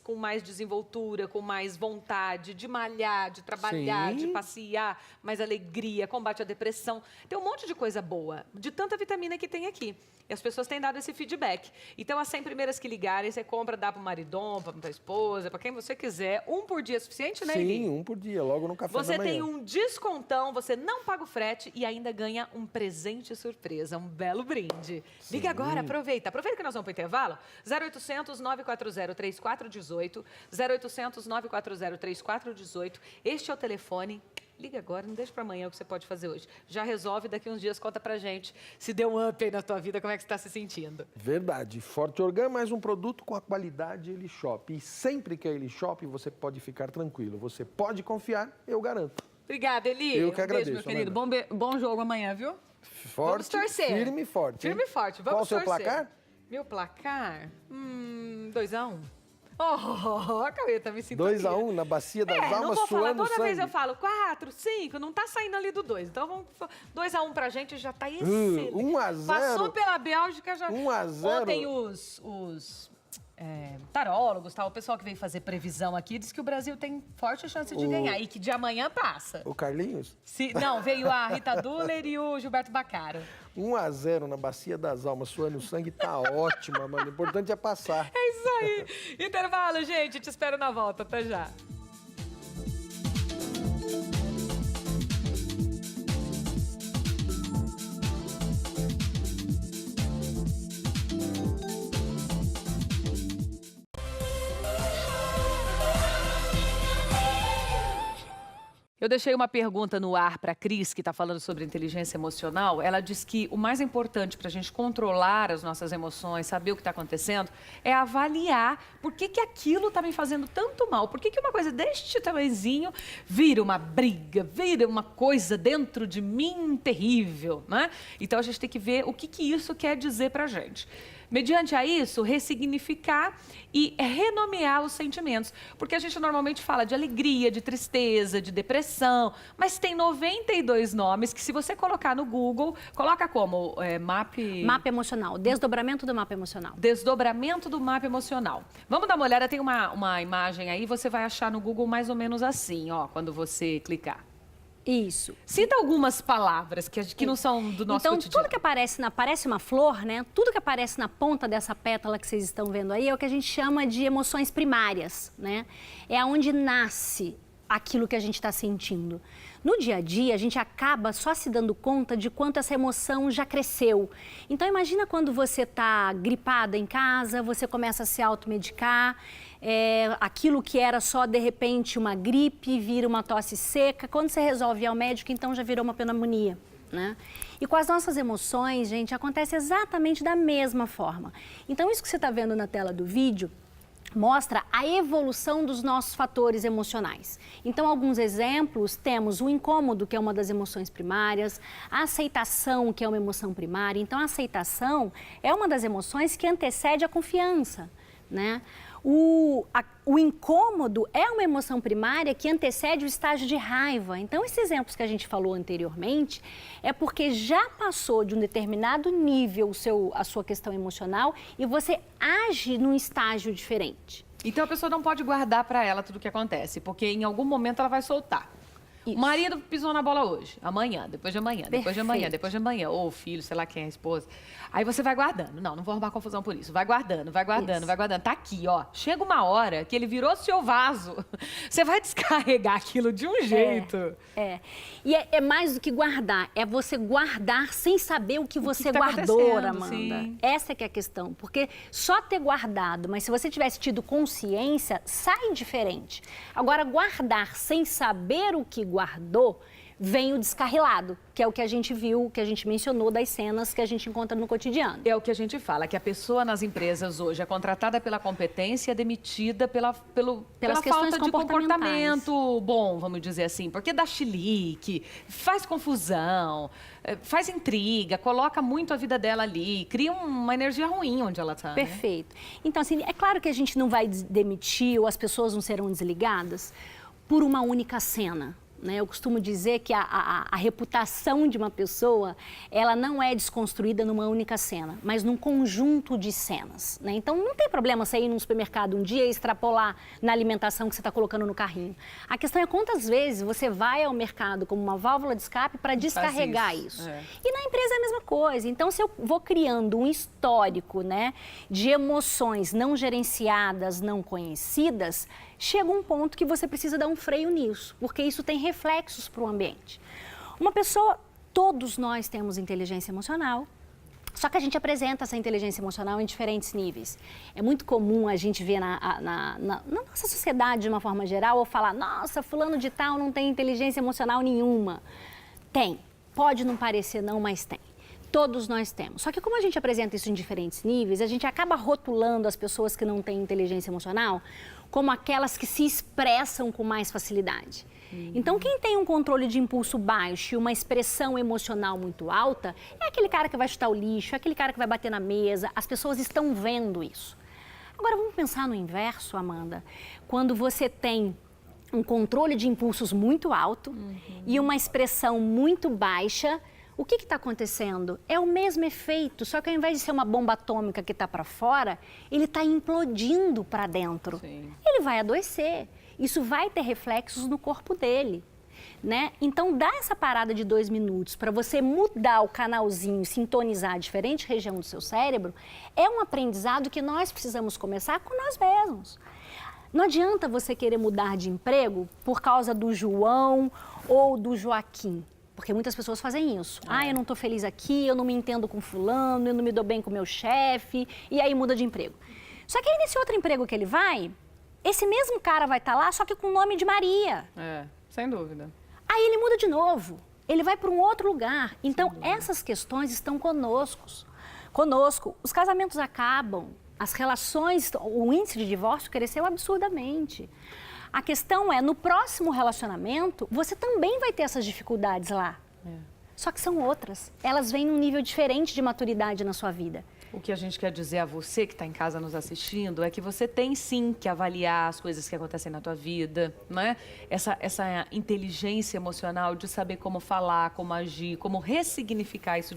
com mais desenvoltura, com mais vontade de malhar, de trabalhar, Sim. de passear, mais alegria, combate à depressão. Tem um monte de coisa boa, de tanta vitamina que tem aqui. E as pessoas têm dado esse feedback. Então, as 100 primeiras que ligarem, você compra, dá para o maridom, para a esposa, para quem você quiser. Um por dia é suficiente, né, Eli? Sim, um por dia, logo no café Você da manhã. tem um descontão, você não paga o frete e ainda ganha um presente surpresa, um belo brinde. Liga agora, aproveita. Aproveita que nós vamos para o intervalo. 0800 940 3418, 0800 940 3418. Este é o telefone. Liga agora, não deixa para amanhã o que você pode fazer hoje. Já resolve, daqui uns dias conta pra gente se deu um up aí na tua vida, como é que você está se sentindo. Verdade. Forte Organ, mais um produto com a qualidade Ilishop. E sempre que é Ilishop, você pode ficar tranquilo. Você pode confiar, eu garanto. Obrigada, Eli. Eu que agradeço, Beijo, meu querido. Amanda. Bom jogo amanhã, viu? Forte, Vamos torcer. firme e forte. Firme e hein? forte, Qual o vamos seu torcer. placar? Meu placar? 2-1. Oh, a Cauê tá me sinto 2-1 na bacia das não almas, vou falar, suando toda sangue. vez eu falo 4, 5, não tá saindo ali do 2. Então vamos 2-1 pra gente, já tá excelente. 1-0. Passou pela Bélgica já. 1-0. Ontem os tarólogos, o pessoal que veio fazer previsão aqui, disse que o Brasil tem forte chance de ganhar e que de amanhã passa. O Carlinhos? Não, veio a Rita Duller e o Gilberto Bacaro. 1-0 na bacia das almas, suando sangue, tá ótima, mano. O importante é passar. É isso aí. Intervalo, gente. Te espero na volta. Até já. Eu deixei uma pergunta no ar para a Cris, que está falando sobre inteligência emocional. Ela diz que o mais importante para a gente controlar as nossas emoções, saber o que está acontecendo, é avaliar por que aquilo está me fazendo tanto mal. Por que uma coisa deste tamanhozinho vira uma briga, vira uma coisa dentro de mim terrível, né? Então, a gente tem que ver o que isso quer dizer para a gente. Mediante a isso, ressignificar e renomear os sentimentos. Porque a gente normalmente fala de alegria, de tristeza, de depressão, mas tem 92 nomes que, se você colocar no Google, coloca como Mapa emocional, desdobramento do mapa emocional. Desdobramento do mapa emocional. Vamos dar uma olhada, tem uma imagem aí, você vai achar no Google mais ou menos assim, ó, quando você clicar. Isso. Cita algumas palavras que não são do nosso então, cotidiano. tudo que parece uma flor, né? Tudo que aparece na ponta dessa pétala que vocês estão vendo aí é o que a gente chama de emoções primárias, né? É onde nasce aquilo que a gente está sentindo. No dia a dia, a gente acaba só se dando conta de quanto essa emoção já cresceu. Então, imagina quando você está gripada em casa, você começa a se automedicar, aquilo que era só, de repente, uma gripe, vira uma tosse seca. Quando você resolve ir ao médico, então já virou uma pneumonia, né? E com as nossas emoções, gente, acontece exatamente da mesma forma. Então, isso que você está vendo na tela do vídeo mostra a evolução dos nossos fatores emocionais. Então, alguns exemplos, temos o incômodo, que é uma das emoções primárias, a aceitação, que é uma emoção primária. Então, a aceitação é uma das emoções que antecede a confiança, né? O incômodo é uma emoção primária que antecede o estágio de raiva. Então, esses exemplos que a gente falou anteriormente é porque já passou de um determinado nível a sua questão emocional e você age num estágio diferente. Então a pessoa não pode guardar para ela tudo o que acontece, porque em algum momento ela vai soltar. Isso. O marido pisou na bola hoje, amanhã, depois de amanhã, depois de amanhã, Perfeito. depois de amanhã, ou o filho, sei lá quem é a esposa. Aí você vai guardando. Não vou arrumar confusão por isso. Vai guardando, vai guardando, Isso. vai guardando. Tá aqui, ó. Chega uma hora que ele virou seu vaso. Você vai descarregar aquilo de um jeito. E é mais do que guardar, é você guardar sem saber o que você tá guardou, acontecendo, Amanda. sim. Essa que é a questão, porque só ter guardado, mas se você tivesse tido consciência, sai diferente. Agora, guardar sem saber o que guardou, vem o descarrilado, que é o que a gente viu, que a gente mencionou das cenas que a gente encontra no cotidiano. É o que a gente fala, que a pessoa nas empresas hoje é contratada pela competência, é demitida pela Pelas questões falta de comportamentais. comportamento bom, vamos dizer assim. Porque dá chilique, faz confusão, faz intriga, coloca muito a vida dela ali, cria uma energia ruim onde ela está. Perfeito. Então, assim, é claro que a gente não vai demitir ou as pessoas não serão desligadas por uma única cena. Eu costumo dizer que a reputação de uma pessoa, ela não é desconstruída numa única cena, mas num conjunto de cenas, né? Então, não tem problema você ir num supermercado um dia e extrapolar na alimentação que você está colocando no carrinho. A questão é quantas vezes você vai ao mercado como uma válvula de escape para descarregar isso. E na empresa é a mesma coisa. Então, se eu vou criando um histórico, né, de emoções não gerenciadas, não conhecidas, chega um ponto que você precisa dar um freio nisso, porque isso tem reflexos para o ambiente. Uma pessoa, todos nós temos inteligência emocional, só que a gente apresenta essa inteligência emocional em diferentes níveis. É muito comum a gente ver na nossa sociedade, de uma forma geral, ou falar, nossa, fulano de tal não tem inteligência emocional nenhuma. Tem. Pode não parecer não, mas tem. Todos nós temos. Só que como a gente apresenta isso em diferentes níveis, a gente acaba rotulando as pessoas que não têm inteligência emocional como aquelas que se expressam com mais facilidade. Então, quem tem um controle de impulso baixo e uma expressão emocional muito alta, é aquele cara que vai chutar o lixo, é aquele cara que vai bater na mesa. As pessoas estão vendo isso. Agora, vamos pensar no inverso, Amanda. Quando você tem um controle de impulsos muito alto e uma expressão muito baixa, o que está acontecendo? É o mesmo efeito, só que ao invés de ser uma bomba atômica que está para fora, ele está implodindo para dentro. Sim. Ele vai adoecer. Isso vai ter reflexos no corpo dele, né? Então, dá essa parada de 2 minutos para você mudar o canalzinho, sintonizar a diferente região do seu cérebro, é um aprendizado que nós precisamos começar com nós mesmos. Não adianta você querer mudar de emprego por causa do João ou do Joaquim. Porque muitas pessoas fazem isso. Eu não estou feliz aqui, eu não me entendo com fulano, eu não me dou bem com meu chefe, e aí muda de emprego. Só que aí nesse outro emprego que ele vai, esse mesmo cara vai estar lá, só que com o nome de Maria. Sem dúvida. Aí ele muda de novo, ele vai para um outro lugar. Então, essas questões estão conosco. Os casamentos acabam, as relações, o índice de divórcio cresceu absurdamente. A questão é, no próximo relacionamento, você também vai ter essas dificuldades lá. Só que são outras. Elas vêm num nível diferente de maturidade na sua vida. O que a gente quer dizer a você que está em casa nos assistindo é que você tem sim que avaliar as coisas que acontecem na tua vida, né? Essa inteligência emocional de saber como falar, como agir, como ressignificar isso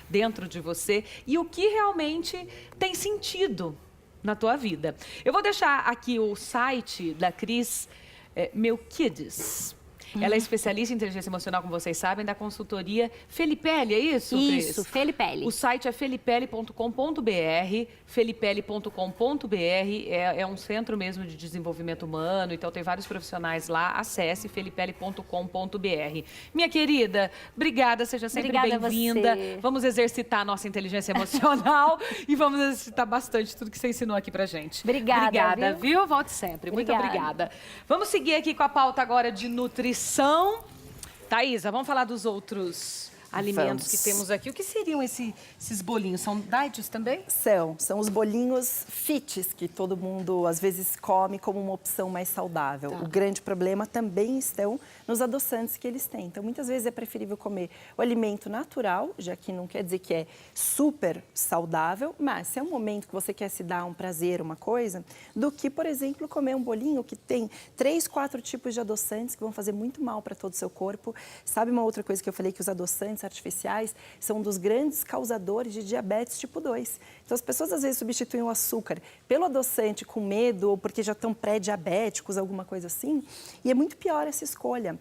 dentro de você e o que realmente tem sentido na tua vida. Eu vou deixar aqui o site da Cris, Meu Kids. Ela é especialista em inteligência emocional, como vocês sabem, da consultoria Felipelli, é isso, Cris? Isso, Felipelli. O site é felipelli.com.br, felipelli.com.br, é um centro mesmo de desenvolvimento humano, então tem vários profissionais lá, acesse felipelli.com.br. Minha querida, obrigada, seja sempre bem-vinda. Vamos exercitar a nossa inteligência emocional e vamos exercitar bastante tudo que você ensinou aqui pra gente. Obrigada, viu? Volte sempre. Muito obrigada. Vamos seguir aqui com a pauta agora de nutrição. Thaísa, vamos falar dos outros alimentos que temos aqui. O que seriam esses bolinhos? São diets também? São os bolinhos fits que todo mundo às vezes come como uma opção mais saudável. O grande problema também estão nos adoçantes que eles têm. Então, muitas vezes é preferível comer o alimento natural, já que não quer dizer que é super saudável, mas se é um momento que você quer se dar um prazer, uma coisa, do que, por exemplo, comer um bolinho que tem 3, 4 tipos de adoçantes que vão fazer muito mal para todo o seu corpo. Sabe uma outra coisa que eu falei, que os adoçantes artificiais são um dos grandes causadores de diabetes tipo 2. Então, as pessoas às vezes substituem o açúcar pelo adoçante com medo ou porque já estão pré-diabéticos, alguma coisa assim, e é muito pior essa escolha.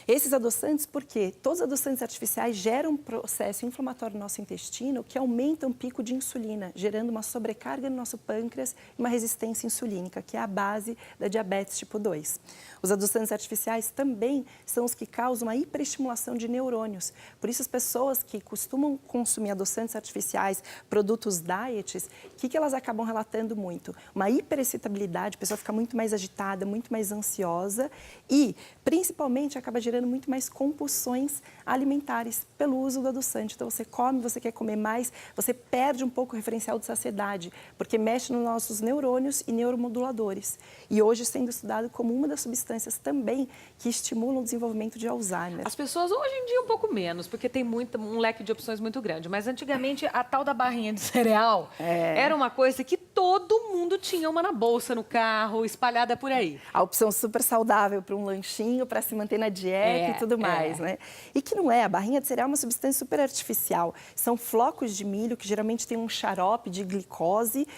Esses adoçantes, porque todos os adoçantes artificiais geram um processo inflamatório no nosso intestino que aumenta o pico de insulina, gerando uma sobrecarga no nosso pâncreas e uma resistência insulínica, que é a base da diabetes tipo 2. Os adoçantes artificiais também são os que causam a hiperestimulação de neurônios. Por isso, as pessoas que costumam consumir adoçantes artificiais, produtos diets, o que elas acabam relatando muito? Uma hiperexcitabilidade, a pessoa fica muito mais agitada, muito mais ansiosa e, principalmente, acaba gerando muito mais compulsões alimentares pelo uso do adoçante. Então, você come, você quer comer mais, você perde um pouco o referencial de saciedade, porque mexe nos nossos neurônios e neuromoduladores. E hoje sendo estudado como uma das substâncias também que estimulam o desenvolvimento de Alzheimer. As pessoas hoje em dia um pouco menos, porque tem um leque de opções muito grande. Mas antigamente a tal da barrinha de cereal era uma coisa que todo mundo tinha uma na bolsa, no carro, espalhada por aí. A opção super saudável para um lanchinho, para se manter na dieta e tudo mais, né? E que não é, a barrinha de cereal é uma substância super artificial. São flocos de milho que geralmente tem um xarope de glicose,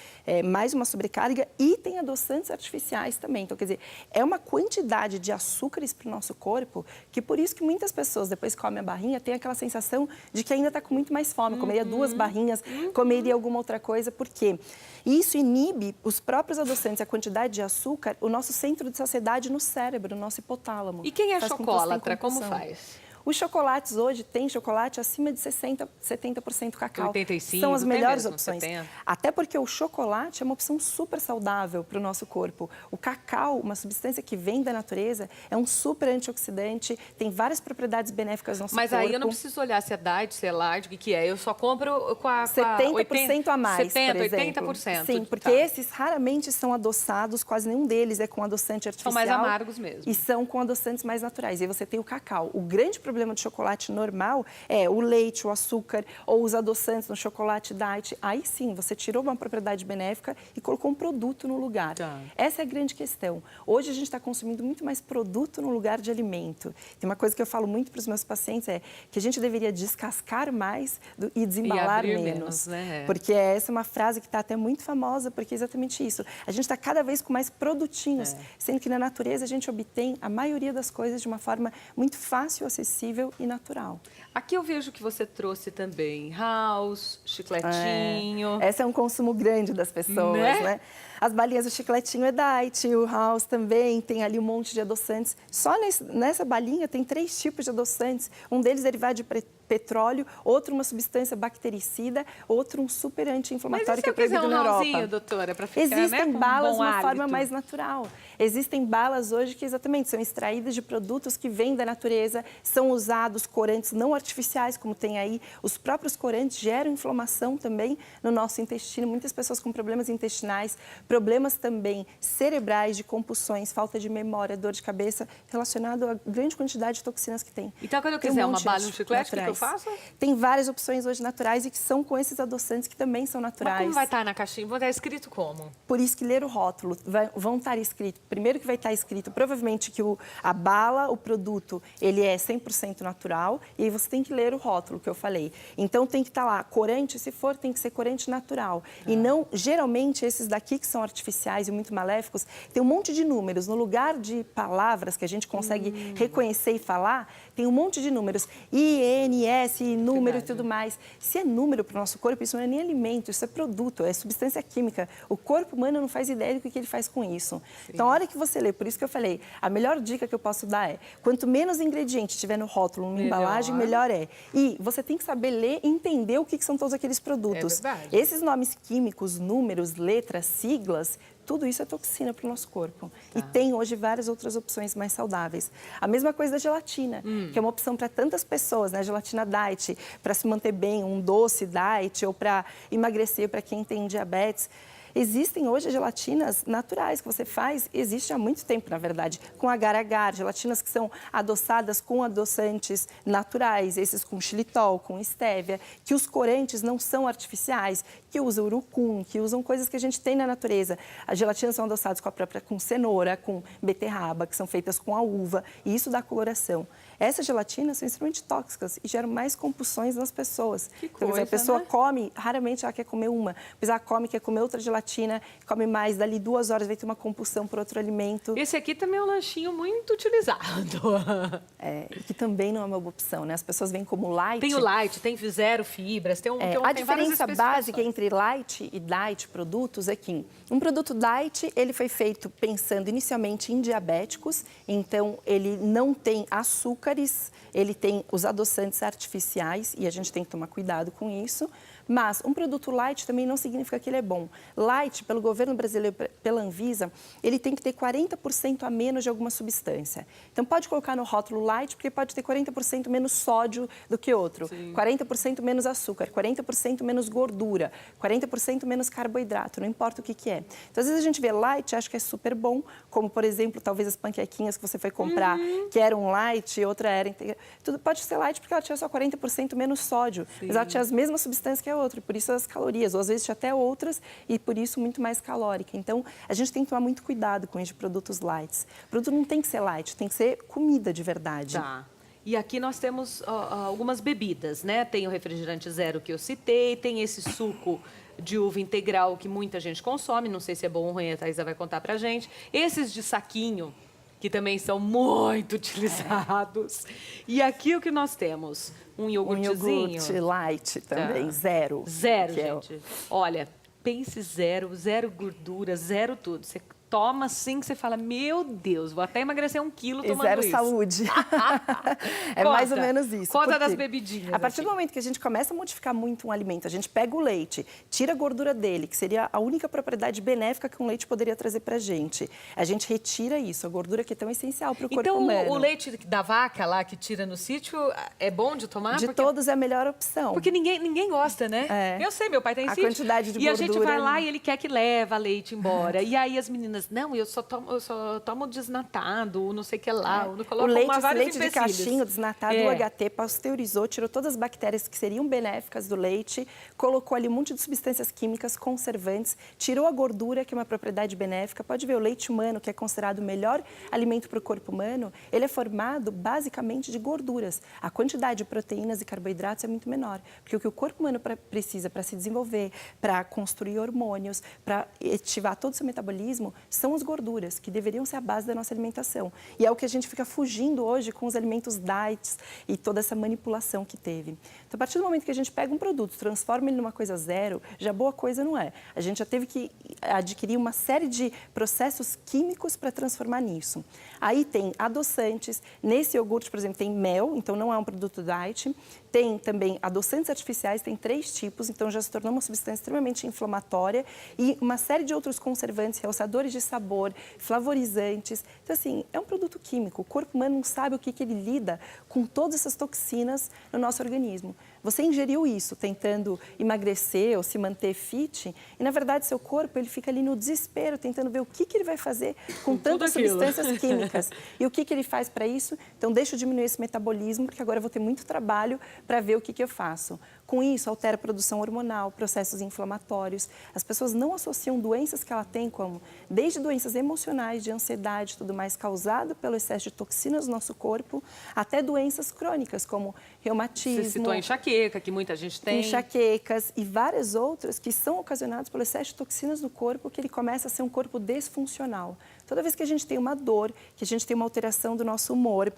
mais uma sobrecarga e tem adoçantes artificiais também. Então, quer dizer, é uma quantidade de açúcares para o nosso corpo que por isso que muitas pessoas depois que comem a barrinha tem aquela sensação de que ainda está com muito mais fome, comeria 2 barrinhas, comeria alguma outra coisa, por quê? Isso inibe os próprios adoçantes, a quantidade de açúcar, o nosso centro de saciedade no cérebro, no nosso hipotálamo. E quem é chocolatra, como faz? Os chocolates hoje tem chocolate acima de 60%, 70% cacau. 85%, são as melhores mesmo, opções. 70%. Até porque o chocolate é uma opção super saudável para o nosso corpo. O cacau, uma substância que vem da natureza, é um super antioxidante, tem várias propriedades benéficas no nosso corpo. Mas aí eu não preciso olhar se é diet, se é light, o que é. Eu só compro com a 70% a mais, 70%, por exemplo. 80%. Sim, porque esses raramente são adoçados, quase nenhum deles é com adoçante artificial. São mais amargos mesmo. E são com adoçantes mais naturais. E aí você tem o cacau. O grande problema do chocolate normal é o leite, o açúcar ou os adoçantes no chocolate diet. Aí sim, você tirou uma propriedade benéfica e colocou um produto no lugar. Essa é a grande questão. Hoje a gente está consumindo muito mais produto no lugar de alimento. Tem uma coisa que eu falo muito para os meus pacientes é que a gente deveria descascar mais e desembalar menos. Né? Porque essa é uma frase que está até muito famosa, porque é exatamente isso. A gente está cada vez com mais produtinhos, sendo que na natureza a gente obtém a maioria das coisas de uma forma muito fácil, acessível e natural. Aqui eu vejo que você trouxe também house, chicletinho. Esse é um consumo grande das pessoas, né? As balinhas do chicletinho é diet, o house também tem ali um monte de adoçantes. Só nessa balinha tem 3 tipos de adoçantes. Um deles derivado de petróleo, outro uma substância bactericida, outro um super anti-inflamatório que é proibido na Europa. Doutora, para ficar, Existem com balas um de uma hálito. forma mais natural. Existem balas hoje que exatamente são extraídas de produtos que vêm da natureza, são usados corantes não artificiais, como tem aí. Os próprios corantes geram inflamação também no nosso intestino. Muitas pessoas com problemas intestinais, problemas também cerebrais, de compulsões, falta de memória, dor de cabeça, relacionado à grande quantidade de toxinas que tem. Então, quando eu quiser uma bala e um chiclete, o que eu faço? Tem várias opções hoje naturais e que são com esses adoçantes que também são naturais. Mas como vai estar na caixinha? Vai estar escrito como? Por isso que ler o rótulo. Vão estar escrito. Primeiro que vai estar escrito, provavelmente, que a bala, o produto, ele é 100% natural. E aí você tem tem que ler o rótulo que eu falei. Então tem que estar lá, corante, se for, tem que ser corante natural. E não, geralmente, esses daqui que são artificiais e muito maléficos, tem um monte de números. No lugar de palavras que a gente consegue reconhecer e falar, tem um monte de números. I, N, S, número e tudo mais. Se é número para o nosso corpo, isso não é nem alimento, isso é produto, é substância química. O corpo humano não faz ideia do que ele faz com isso. Sim. Então, a hora que você lê, por isso que eu falei, a melhor dica que eu posso dar é, quanto menos ingrediente tiver no rótulo, na embalagem, melhor é. E você tem que saber ler e entender o que são todos aqueles produtos. É verdade. Esses nomes químicos, números, letras, siglas, tudo isso é toxina para o nosso corpo. Tá. E tem hoje várias outras opções mais saudáveis. A mesma coisa da gelatina, que é uma opção para tantas pessoas, né? Gelatina diet, para se manter bem, um doce diet, ou para emagrecer para quem tem diabetes. Existem hoje gelatinas naturais que você faz, existe há muito tempo, na verdade, com agar-agar, gelatinas que são adoçadas com adoçantes naturais, esses com xilitol, com estévia, que os corantes não são artificiais, que usam urucum, que usam coisas que a gente tem na natureza. As gelatinas são adoçadas com cenoura, com beterraba, que são feitas com a uva, e isso dá coloração. Essas gelatinas são extremamente tóxicas e geram mais compulsões nas pessoas. Que coisa, então, a pessoa né? come, raramente ela quer comer uma, depois ela come, quer comer outra gelatina, come mais, dali 2 horas vai ter uma compulsão por outro alimento. Esse aqui também é um lanchinho muito utilizado. Que também não é uma boa opção, né? As pessoas veem como light. Tem o light, tem zero fibras, tem a diferença básica entre light e diet produtos é que um produto diet, ele foi feito pensando inicialmente em diabéticos, então ele não tem açúcares, ele tem os adoçantes artificiais e a gente tem que tomar cuidado com isso. Mas um produto light também não significa que ele é bom. Light, pelo governo brasileiro, pela Anvisa, ele tem que ter 40% a menos de alguma substância. Então, pode colocar no rótulo light, porque pode ter 40% menos sódio do que outro, sim, 40% menos açúcar, 40% menos gordura, 40% menos carboidrato, não importa o que é. Então, às vezes a gente vê light, acha que é super bom, como, por exemplo, talvez as panquequinhas que você foi comprar, que eram light e outra era integral. Tudo pode ser light porque ela tinha só 40% menos sódio, sim, mas ela tinha as mesmas substâncias que a outra, por isso as calorias, ou às vezes tinha até outras e por isso muito mais calórica. Então, a gente tem que tomar muito cuidado com esses produtos lights. O produto não tem que ser light, tem que ser comida de verdade. Tá. E aqui nós temos algumas bebidas, né? Tem o refrigerante zero que eu citei, tem esse suco de uva integral que muita gente consome, não sei se é bom ou ruim, a Thaisa vai contar pra gente. Esses de saquinho, que também são muito utilizados. E aqui o que nós temos? Um iogurtezinho. Um iogurte light também, zero. Zero, gente. Olha, pense zero, zero gordura, zero tudo. Você toma assim que você fala, meu Deus, vou até emagrecer 1 quilo tomando zero isso. saúde. É mais ou menos isso. Conta das bebidinhas. A partir do momento que a gente começa a modificar muito um alimento, a gente pega o leite, tira a gordura dele, que seria a única propriedade benéfica que um leite poderia trazer pra gente. A gente retira isso, a gordura que é tão essencial para o corpo humano. Então, o leite da vaca lá, que tira no sítio, é bom de tomar? De todos é a melhor opção. Porque ninguém gosta, né? É. Eu sei, meu pai tem sítio. A quantidade de gordura. E a gente vai lá e ele quer que leva leite embora. E aí as meninas, não, eu só tomo desnatado, não sei o que lá. Não coloco leite de caixinho, desnatado, o HT pasteurizou, tirou todas as bactérias que seriam benéficas do leite, colocou ali um monte de substâncias químicas, conservantes, tirou a gordura, que é uma propriedade benéfica. Pode ver, o leite humano, que é considerado o melhor alimento para o corpo humano, ele é formado basicamente de gorduras. A quantidade de proteínas e carboidratos é muito menor, porque o que o corpo humano precisa para se desenvolver, para construir hormônios, para ativar todo o seu metabolismo, são as gorduras, que deveriam ser a base da nossa alimentação. E é o que a gente fica fugindo hoje com os alimentos diets e toda essa manipulação que teve. Então, a partir do momento que a gente pega um produto, transforma ele numa coisa zero, já boa coisa não é. A gente já teve que adquirir uma série de processos químicos para transformar nisso. Aí tem adoçantes, nesse iogurte, por exemplo, tem mel, então não é um produto diet. Tem também adoçantes artificiais, tem 3 tipos, então já se tornou uma substância extremamente inflamatória e uma série de outros conservantes, realçadores de sabor, flavorizantes. Então, assim, é um produto químico. O corpo humano não sabe o que ele lida com todas essas toxinas no nosso organismo. você ingeriu isso tentando emagrecer ou se manter fit, e na verdade seu corpo ele fica ali no desespero, tentando ver o que ele vai fazer com tantas substâncias químicas. E o que ele faz para isso? Então, deixa eu diminuir esse metabolismo, porque agora eu vou ter muito trabalho para ver o que eu faço. Com isso, altera a produção hormonal, processos inflamatórios. As pessoas não associam doenças que ela tem como, desde doenças emocionais, de ansiedade e tudo mais, causado pelo excesso de toxinas no nosso corpo, até doenças crônicas, como reumatismo. Você citou a enxaqueca, que muita gente tem. Enxaquecas e várias outras que são ocasionadas pelo excesso de toxinas no corpo, que ele começa a ser um corpo disfuncional. Toda vez que a gente tem uma dor, que a gente tem uma alteração do nosso humor,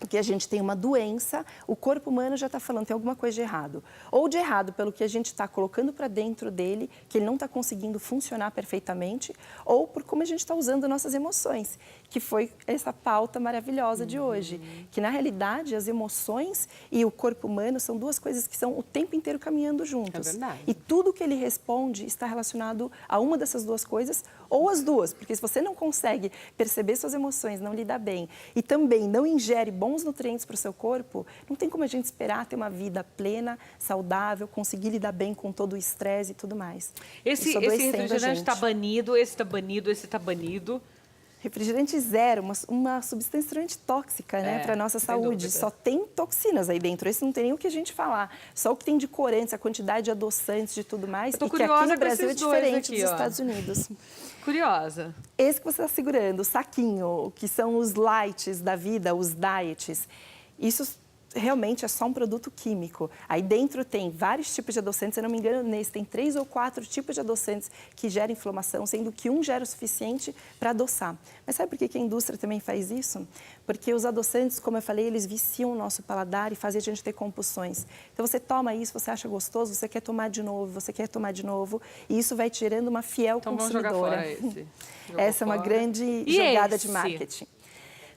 que a gente tem uma doença, o corpo humano já está falando, tem alguma coisa de errado. Ou de errado pelo que a gente está colocando para dentro dele, que ele não está conseguindo funcionar perfeitamente, ou por como a gente está usando nossas emoções, que foi essa pauta maravilhosa de hoje. Que, na realidade, as emoções e o corpo humano são duas coisas que são o tempo inteiro caminhando juntos. É verdade. E tudo que ele responde está relacionado a uma dessas duas coisas, ou as duas. Porque se você não consegue perceber suas emoções, não lidar bem, e também não ingere bons nutrientes para o seu corpo, não tem como a gente esperar ter uma vida plena, saudável, conseguir lidar bem com todo o estresse e tudo mais. Esse refrigerante está banido, esse está banido, esse está banido. Refrigerante zero, uma substância extremamente tóxica, né, para a nossa saúde. Dúvida. Só tem toxinas aí dentro. Esse não tem nem o que a gente falar. Só o que tem de corantes, a quantidade de adoçantes, de tudo mais. Eu tô e que aqui curiosa no Brasil é esses dois diferente aqui, dos ó. Estados Unidos. Curiosa. Esse que você está segurando, o saquinho, que são os lights da vida, os diets, isso realmente é só um produto químico. Aí dentro tem vários tipos de adoçantes, se eu não me engano, nesse tem 3 ou 4 tipos de adoçantes que geram inflamação, sendo que um gera o suficiente para adoçar. Mas sabe por que a indústria também faz isso? Porque os adoçantes, como eu falei, eles viciam o nosso paladar e fazem a gente ter compulsões. Então você toma isso, você acha gostoso, você quer tomar de novo, você quer tomar de novo, e isso vai te gerando uma fiel Então consumidora. vamos jogar fora esse. Essa é uma grande jogada de marketing.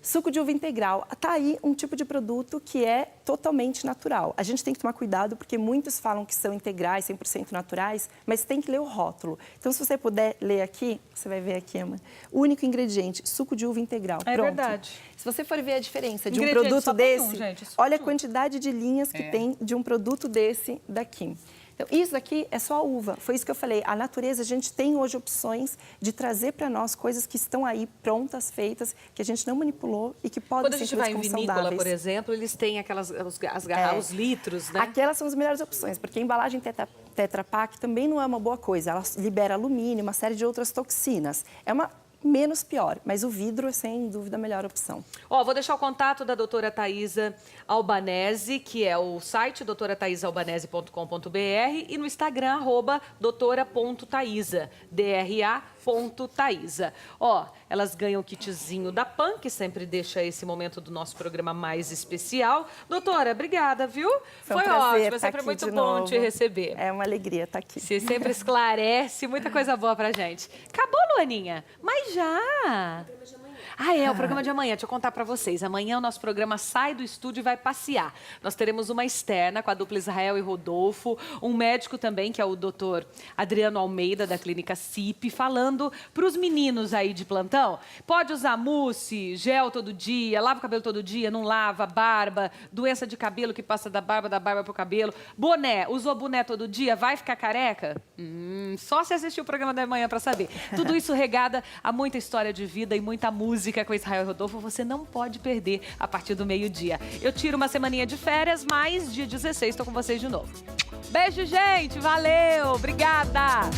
Suco de uva integral. Está aí um tipo de produto que é totalmente natural. A gente tem que tomar cuidado porque muitos falam que são integrais, 100% naturais, mas tem que ler o rótulo. Então, se você puder ler aqui, você vai ver aqui, Amanda. O único ingrediente, suco de uva integral. É Pronto. verdade. Se você for ver a diferença de um Ingrediente produto só tem desse, gente, olha a quantidade de linhas que tem de um produto desse daqui. Então, isso aqui é só a uva. Foi isso que eu falei. A natureza, a gente tem hoje opções de trazer para nós coisas que estão aí prontas, feitas, que a gente não manipulou e que podem Quando a ser gente vai em como vinícola, saudáveis. por exemplo, eles têm aquelas os litros, né? Aquelas são as melhores opções, porque a embalagem Tetra Pak também não é uma boa coisa. Ela libera alumínio, uma série de outras toxinas. É uma menos pior, mas o vidro é sem dúvida a melhor opção. Ó, vou deixar o contato da doutora Thaisa Albanese, que é o site doutorataisalbanese.com.br e no Instagram, @doutora.thaisa, DRA.Thaisa. Ó, elas ganham o kitzinho da PAN, que sempre deixa esse momento do nosso programa mais especial. Doutora, obrigada, viu? Foi um prazer ótimo, estar sempre aqui muito de bom novo. te receber. É uma alegria estar aqui. Você sempre esclarece muita coisa boa pra gente. Acabou, Luaninha? Mas já! Ah, é, o programa de amanhã. Deixa eu contar pra vocês. Amanhã o nosso programa sai do estúdio e vai passear. Nós teremos uma externa com a dupla Israel e Rodolfo, um médico também, que é o doutor Adriano Almeida, da clínica CIP, falando pros meninos aí de plantão. Pode usar mousse, gel todo dia, lava o cabelo todo dia, não lava, barba, doença de cabelo que passa da barba pro cabelo. Boné, usou boné todo dia, vai ficar careca? Só se assistir o programa da manhã pra saber. Tudo isso regada a muita história de vida e muita música com Israel e Rodolfo, você não pode perder a partir do meio-dia. Eu tiro uma semaninha de férias, mas dia 16 estou com vocês de novo. Beijo, gente! Valeu! Obrigada!